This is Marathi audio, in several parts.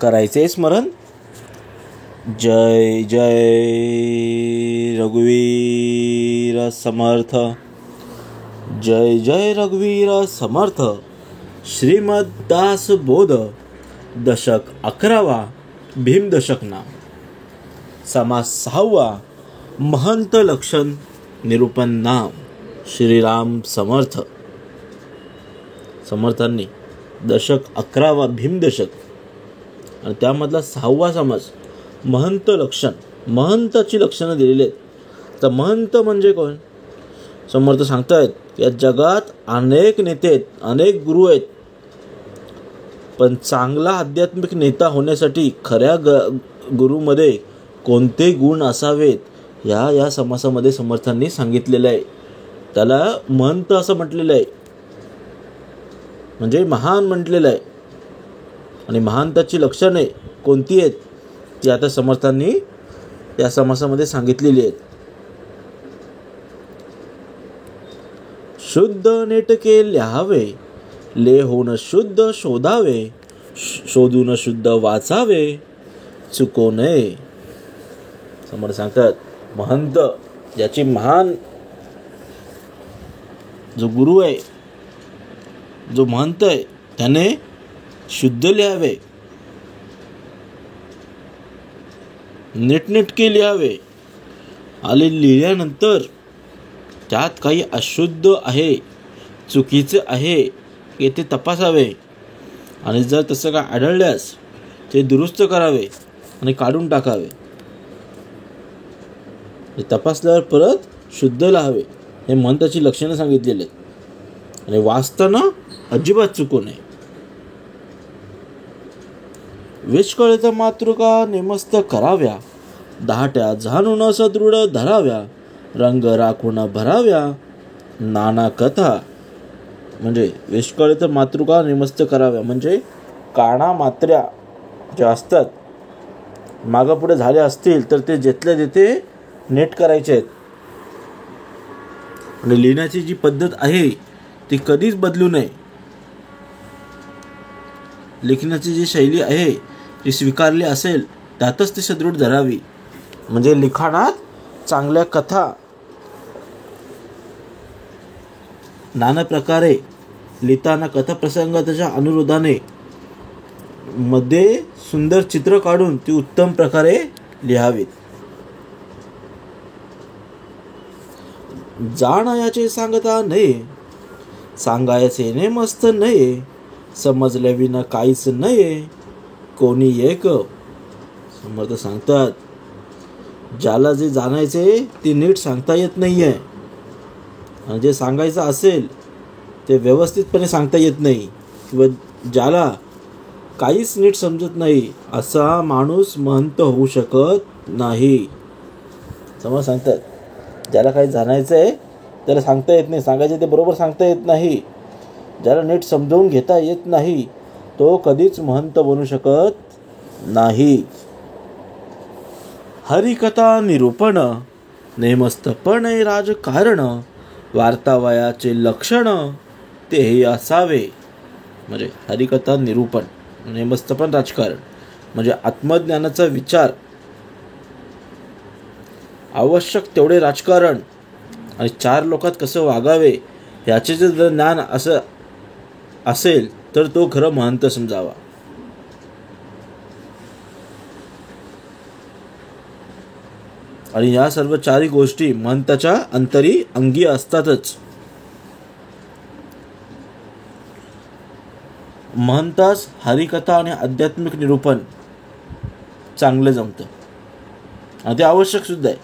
करायचे स्मरण. जय जय रघुवीर समर्थ. जय जय रघुवीर समर्थ. श्रीमद्दास बोध दशक 11वा भीमदशक नाम. समास 6वा महंत लक्षण निरूपण नाम. श्रीराम समर्थ. समर्थांनी दशक 11वा भीमदशक आणि त्यामधला 6वा समास महंत लक्षण. महंताची लक्षणं दिलेली आहेत. तर महंत म्हणजे कोण? समर्थ सांगतायत या जगात अनेक नेते आहेत, अनेक गुरु आहेत, पण चांगला आध्यात्मिक नेता होण्यासाठी खऱ्या गुरुमध्ये कोणते गुण असावेत या समासामध्ये समर्थांनी सांगितलेलं आहे. त्याला महंत असं म्हटलेलं आहे, म्हणजे महान म्हटलेलं आहे. आणि महानताची लक्षणे कोणती आहेत ती आता समर्थांनी या समासामध्ये सांगितलेली आहेत. शुद्ध नेटके लिहावे, लेहून शुद्ध शोधावे, शोधून शुद्ध वाचावे, चुको नये. समर्थ सांगतात महंत ज्याची महान जो गुरु आहे, जो महंत आहे, त्याने शुद्ध लिहावे, नीटनेटके लिहावे आणि लिहिल्यानंतर त्यात काही अशुद्ध आहे, चुकीचे आहे की ते तपासावे आणि जर तसं काय आढळल्यास ते दुरुस्त करावे आणि काढून टाकावे. तपासल्यावर परत शुद्ध लिहावे. हे महंताची लक्षणं सांगितलेली आहेत. आणि वाचताना अजिबात चुकू नये. विष्कळित मातृका नेमस्त कराव्या, दाहट्या जाणून सदृढ धराव्या, रंग राखून भराव्या, नाना कथा. म्हणजे विष्कळित मातृका नेमस्त कराव्या म्हणजे काना मात्र्या ज्या असतात मागं पुढे झाल्या असतील तर ते जेथल्या जेथे नीट करायचे आहेत. आणि लिहिण्याची जी पद्धत आहे ती कधीच बदलू नये. लिखण्याची जी शैली आहे ती स्वीकारली असेल त्यातच ती सदृढ धरावी. म्हणजे लिखाणात चांगल्या कथा, नाना प्रकारे लिहिताना कथाप्रसंगाच्या अनुरोधाने मध्ये सुंदर चित्र काढून ती उत्तम प्रकारे लिहावीत. जाणायाचे सांगता नये, सांगायचे नेमस्त नये, समजल्या विना काहीच नये, कोणी एक. समर्थ सांगतात ज्याला जे जाणायचे ते नीट सांगता येत नाहीये आणि जे सांगायचं असेल ते व्यवस्थितपणे सांगता येत नाही, किंवा ज्याला काहीच नीट समजत नाही असा माणूस महंत होऊ शकत नाही. समर्थ सांगतात ज्याला काही जाणायचं आहे त्याला सांगता येत नाही, सांगायचे ते बरोबर सांगता येत नाही, ज्याला नीट समजावून घेता येत नाही तो कधीच महंत बनू शकत नाही. हरिकथा निरूपण नेमस्तपणे राजकारण, वार्तावयाचे लक्षण तेही असावे. म्हणजे हरिकथा निरूपण नेमस्तपण राजकारण म्हणजे आत्मज्ञानाचा विचार, आवश्यक तेवढे राजकारण आणि 4 लोकात कसं वागावे याचे जर ज्ञान असं असेल तर तो खरं महंत समजावा. आणि या सर्व 4 गोष्टी महंताच्या अंतरी अंगी असतातच. महंतास हरिकथा आणि आध्यात्मिक निरूपण चांगलं जमतं आणि ते आवश्यक सुद्धा आहे.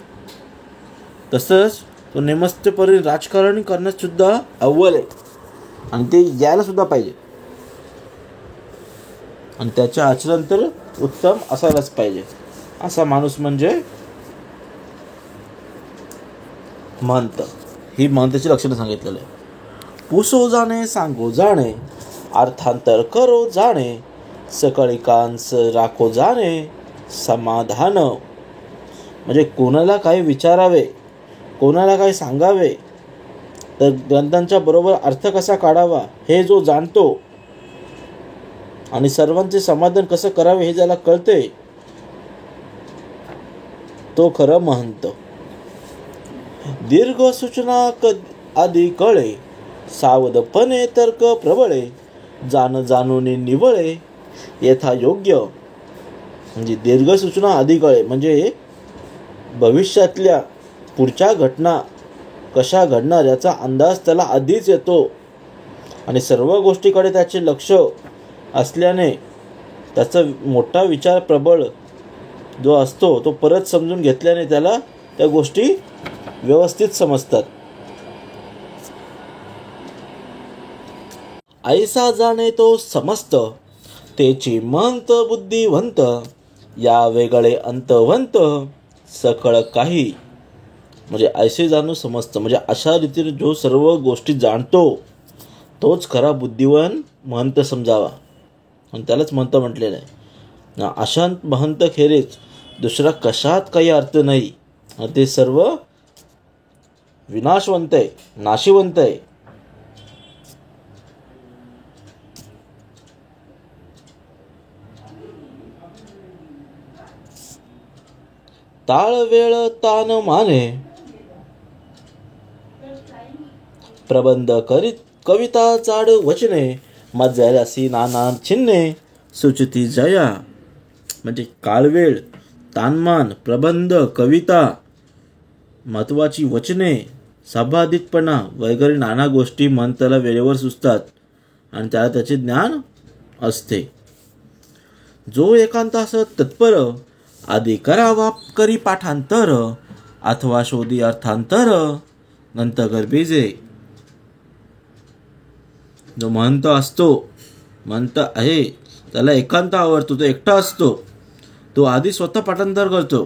तसंच तो नेमस्तपणे राजकारण करण्यात सुद्धा अव्वल आहे आणि ते यायला सुद्धा पाहिजे. आणि त्याचे आचरण तर उत्तम असायलाच पाहिजे. असा माणूस म्हणजे महंत. ही महंताची लक्षणं सांगितलेलं आहे. पुसो जाणे, सांगो जाणे, अर्थांतर करो जाणे, सकळी कांस राखो जाणे, समाधान. म्हणजे कोणाला काही विचारावे, कोणाला काही सांगावे तर ग्रंथांच्या बरोबर अर्थ कसा काढावा हे जो जाणतो आणि सर्वांचे समाधान कसं करावे हे ज्याला कळते तो खरं महंत. दीर्घ सूचना आधी कळे, सावधपणे तर्क प्रबळे, जाण जाणून निवळे यथा योग्य. म्हणजे दीर्घ सूचना आधी कळे म्हणजे भविष्यातल्या पुढच्या घटना कशा घडणार याचा अंदाज त्याला आधीच येतो आणि सर्व गोष्टीकडे त्याचे लक्ष असल्याने त्याचा मोठा विचार प्रबळ जो असतो तो परत समजून घेतल्याने त्याला त्या गोष्टी व्यवस्थित समजतात. ऐसा जाणे तो समस्त, तेची महंत बुद्धिवंत, या वेगळे अंतवंत सकळ काही. म्हणजे ऐसे जाणू समजतं म्हणजे अशा रीतीने जो सर्व गोष्टी जाणतो तोच खरा बुद्धिवान महंत समजावा आणि त्यालाच महंत म्हटलेलं आहे. अशा महंत खेरीज दुसरा कशात काही अर्थ नाही. ते सर्व विनाशवंत आहे, नाशिवंत आहे. ताळ वेळ तान माने, प्रबंध करीत कविता चाड वचने, मज्जासी नाना चिन्हे सुचिती जया. म्हणजे काळवेळ, तानमान, प्रबंध, कविता, महत्वाची वचने, सभादितपणा वगैरे नाना गोष्टी महंताला वेळेवर सुचतात आणि त्याला त्याचे ज्ञान असते. जो एकांतास तत्पर, आधी करावा करी पाठांतर, अथवा शोधी अर्थांतर, नंतर बीजे. जो महंत असतो, महंत आहे, त्याला एकांत आवडतो, तो एकटा असतो, तो आधी स्वतः पाठांतर करतो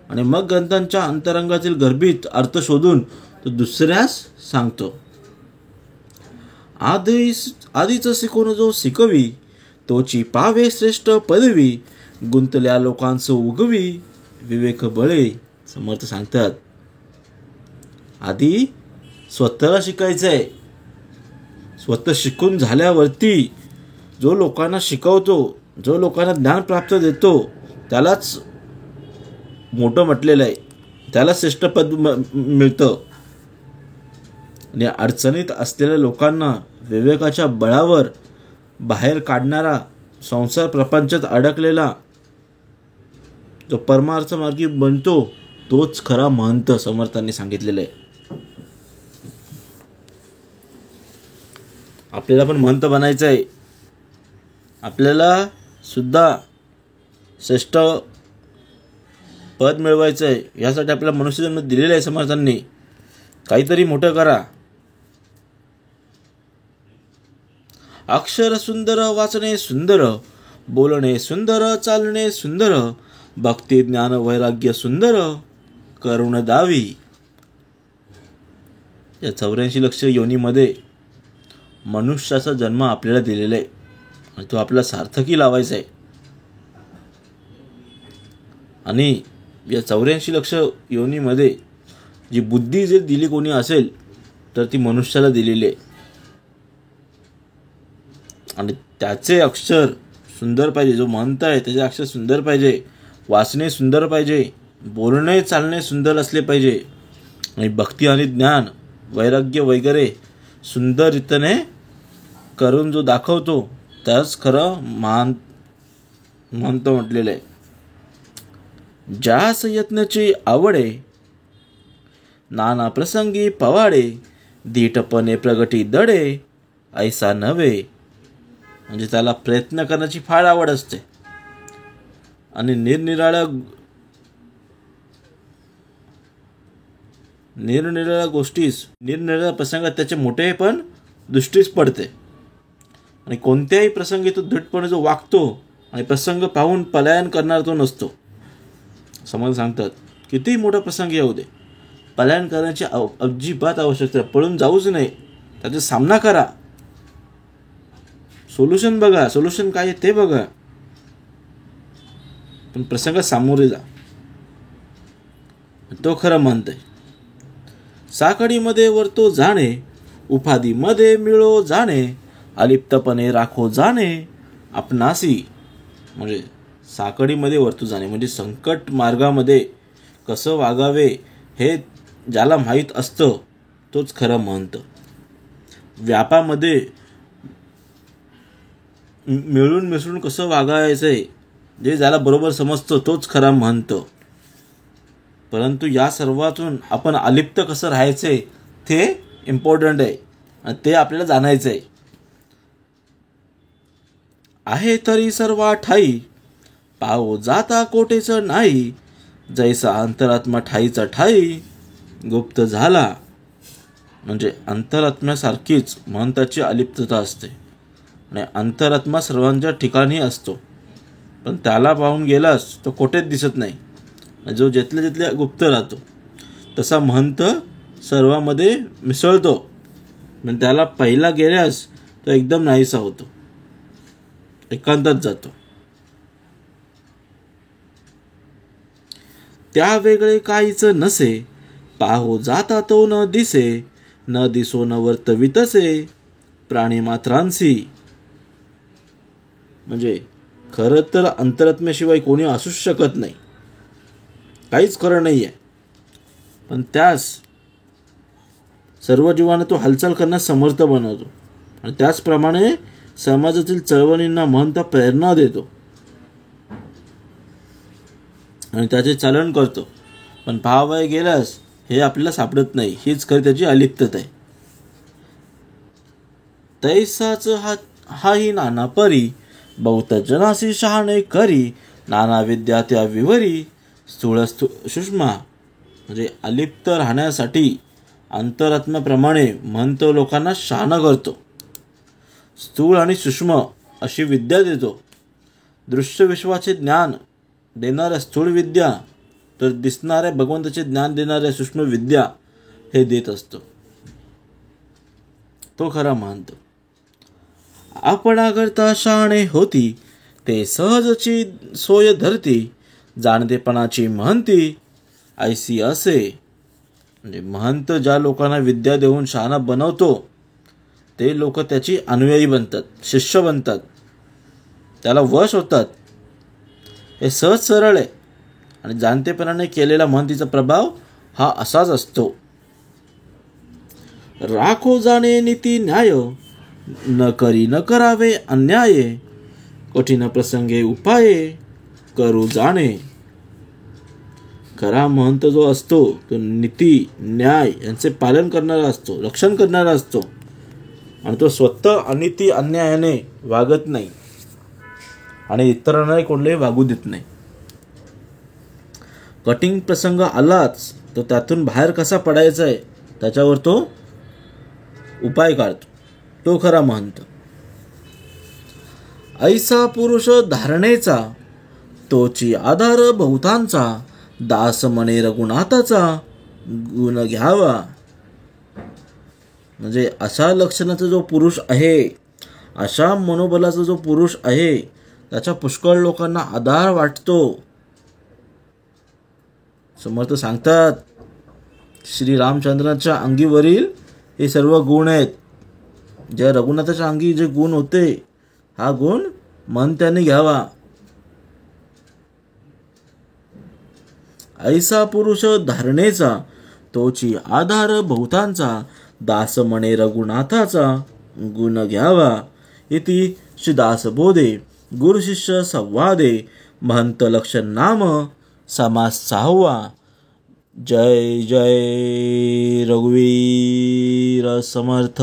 आणि मग ग्रंथांच्या अंतरंगातील गर्भित अर्थ शोधून तो दुसऱ्यास सांगतो. आधीच शिकून जो शिकवी, तोची पावे श्रेष्ठ पदवी, गुंतल्या लोकांचं उगवी, विवेक बळे. समर्थ सांगतात आधी स्वतःला शिकायचं आहे. स्वतः शिकून झाल्यावरती जो लोकांना शिकवतो, जो लोकांना ज्ञान प्राप्त देतो त्यालाच मोठं म्हटलेलं आहे, त्याला श्रेष्ठ पद मिळतं. आणि अडचणीत असलेल्या लोकांना विवेकाच्या बळावर बाहेर काढणारा, संसार प्रपंचात अडकलेला जो परमार्थ मार्गी बनतो तोच खरा महंत समर्थांनी सांगितलेलं आहे. आपल्याला पण महंत बनायचं आहे. आपल्याला सुद्धा श्रेष्ठ पद मिळवायचं आहे. यासाठी आपल्याला मनुष्यजन्म दिलेला आहे समर्थांनी. काहीतरी मोठं करा. अक्षर सुंदर, वाचणे सुंदर, बोलणे सुंदर, चालणे सुंदर, भक्ती ज्ञान वैराग्य सुंदर, करुण दावी. या 84 लक्ष योनीमध्ये मनुष्याचा जन्म आपल्याला दिलेला आहे आणि तो आपल्याला सार्थकी लावायचा आहे. आणि या 84 लक्ष योनीमध्ये जी बुद्धी जर दिली कोणी असेल तर ती मनुष्याला दिलेली आहे. आणि त्याचे अक्षर सुंदर पाहिजे. जो महंत आहे त्याचे अक्षर सुंदर पाहिजे, वाचणे सुंदर पाहिजे, बोलणे चालणे सुंदर असले पाहिजे आणि भक्ती आणि ज्ञान वैराग्य वगैरे सुंदर रीतीने करून जो दाखवतो त्याच खरं महंत म्हटलेलं आहे. ज्यास यत्नाची आवडे, नाना प्रसंगी पवाडे, धीटपणे प्रगटी दडे, ऐसा नव्हे. म्हणजे त्याला प्रयत्न करण्याची फार आवड असते आणि निरनिराळ्या गोष्टीस, निरनिराळ्या प्रसंगात त्याचे मोठे पण दृष्टीस पडते आणि कोणत्याही प्रसंगी तो धीटपणे जो वागतो आणि प्रसंग पाहून पलायन करणार तो नसतो. समज सांगतात किती मोठा प्रसंग येऊ दे, पलायन करण्याची अजिबात आवश्यकता, पळून जाऊच नाही, त्याचा सामना करा. सोल्युशन बघा, सोल्युशन काय ते बघा, पण प्रसंगात सामोरे जा. तो खरं म्हणत आहे. साकडीमध्ये वरतो जाणे, उपाधीमध्ये मिळो जाणे, अलिप्तपणे राखो जाणे, आपणासी म्हणजे साकडीमध्ये वरतू जाणे, म्हणजे संकट मार्गामध्ये कसं वागावे हे ज्याला माहीत असतं तोच खरं महंत. व्यापामध्ये मिळून मिसळून कसं वागायचंय जे ज्याला बरोबर समजतं तोच खरा महंत. परंतु या सर्वातून आपण अलिप्त कसं राहायचंय ते इम्पॉर्टंट आहे आणि ते आपल्याला जाणायचं आहे. आहे तरी सर्वा ठाई पाहो जाता कोटेचं नाही, जैसा अंतरात्मा ठाईचा ठाई गुप्त झाला. म्हणजे अंतरात्म्यासारखीच महंताची अलिप्तता असते आणि अंतरात्मा सर्वांच्या ठिकाणी असतो, पण त्याला पाहून गेलास तो कोठेच दिसत नाही. जो जिथल्या तिथल्या गुप्त राहतो तसा महंत सर्वांमध्ये मिसळतो, पण त्याला पहिला गेल्यास तो एकदम नाहीसा होतो, एकांतात जातो. त्या वेगळे काहीच नसे पाहो जाता तो न दिसे, न दिसो न वर्तवितसे प्राणी मात्रांसी. म्हणजे खरं तर अंतरात्म्याशिवाय कोणी असूच शकत नाही, काहीच खरं नाही आहे, पण त्यास सर्व जीवांना तो हालचाल करण्यास समर्थ बनवतो आणि त्याचप्रमाणे समाजातील चळवळींना महंत प्रेरणा देतो आणि त्याचे चालन करतो. पण पाहावया गेल्यास हे आपल्याला सापडत नाही. हीच खरी त्याची अलिप्तता आहे. तैसाच हाही नाना परी बहुत जनासी शहाणे करी, नाना विद्या त्या विवरी स्थूळ सूक्ष्मा. म्हणजे अलिप्त राहण्यासाठी अंतरात्म्याप्रमाणे महंत लोकांना शहाणा करतो, स्थूळ आणि सूक्ष्म अशी विद्या देतो. दृश्य विश्वाचे ज्ञान देणाऱ्या स्थूळ विद्या तर दिसणाऱ्या भगवंताचे ज्ञान देणाऱ्या सूक्ष्म विद्या हे देत असतो. तो खरा महंत. आपणाकरता शहाणे होती ते सहजची सोय धरती, जाणतेपणाची महंती ऐसी असे. म्हणजे महंत ज्या लोकांना विद्या देऊन शहाणा बनवतो ते लोक त्याची अनुयायी बनतात, शिष्य बनतात, त्याला वश होतात. हे सहज सरळ आहे आणि जाणतेपणाने केलेला महंतीचा प्रभाव हा असाच असतो. राखो जाणे नीती न्याय, न करी न करावे अन्याय, कठीण प्रसंगे उपाये करू जाणे. खरा महंत जो असतो तो नीती न्याय यांचे पालन करणारा असतो, रक्षण करणारा असतो आणि तो स्वतः अनिती अन्यायाने वागत नाही आणि इतरांनाही कोणलाही वागू देत नाही. कठीण प्रसंग आलाच तर त्यातून बाहेर कसा पडायचा आहे त्याच्यावर तो उपाय काढतो. तो खरा महंत. ऐसा पुरुष धारणेचा तोची आधार बहुतांचा, दास मने रघुनाथाचा गुण घ्यावा. म्हणजे अशा लक्षणाचा जो पुरुष आहे, अशा मनोबलाचा जो पुरुष आहे त्याच्या पुष्कळ लोकांना आधार वाटतो. समर्थ सांगतात श्री रामचंद्राच्या अंगीवरील हे सर्व गुण आहेत. ज्या रघुनाथाच्या अंगी जे गुण होते हा गुण महंताने घ्यावा. ऐसा पुरुष धारणेचा तोची आधार बहुतांचा, दास म्हणे रघुनाथाचा गुण घ्यावा. इति श्री दासबोधे गुरु शिष्य संवादे महंत लक्षण नाम समास 6वा. जय जय रघुवीर समर्थ.